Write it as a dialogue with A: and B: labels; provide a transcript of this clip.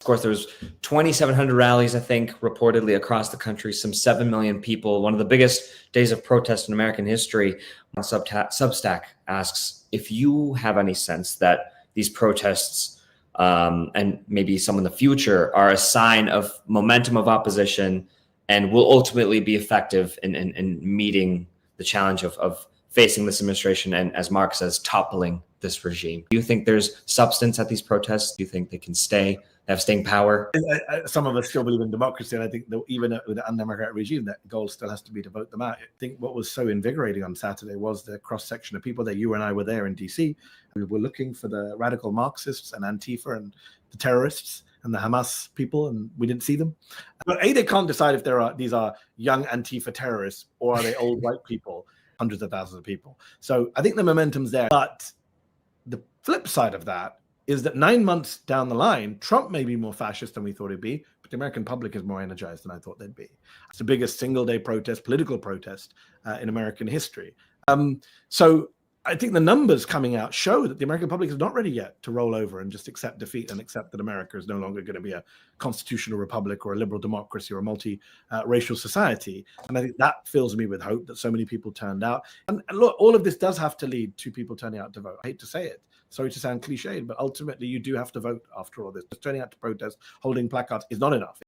A: Of course, there was 2,700 rallies, I think, reportedly across the country, some 7 million people, one of the biggest days of protest in American history. Substack asks if you have any sense that these protests and maybe some in the future are a sign of momentum of opposition and will ultimately be effective in meeting the challenge of facing this administration and, as Mark says, toppling this regime. Do you think there's substance at these protests? Do you think they can have staying power?
B: Some of us still believe in democracy, and I think that even with an undemocratic regime, that goal still has to be to vote them out. I think what was so invigorating on Saturday was the cross-section of people that you and I were there in DC. We were looking for the radical Marxists and Antifa and the terrorists and the Hamas people, and we didn't see them. But they can't decide if these are young Antifa terrorists or are they old white people, hundreds of thousands of people. So I think the momentum's there. But the flip side of that is that 9 months down the line, Trump may be more fascist than we thought he'd be, but the American public is more energized than I thought they'd be. It's the biggest single-day protest, political protest in American history. So I think the numbers coming out show that the American public is not ready yet to roll over and just accept defeat and accept that America is no longer going to be a constitutional republic or a liberal democracy or a multi-racial society. And I think that fills me with hope that so many people turned out. And look, all of this does have to lead to people turning out to vote. I hate to say it. Sorry to sound cliched, but ultimately you do have to vote after all this. Just turning out to protest, holding placards is not enough.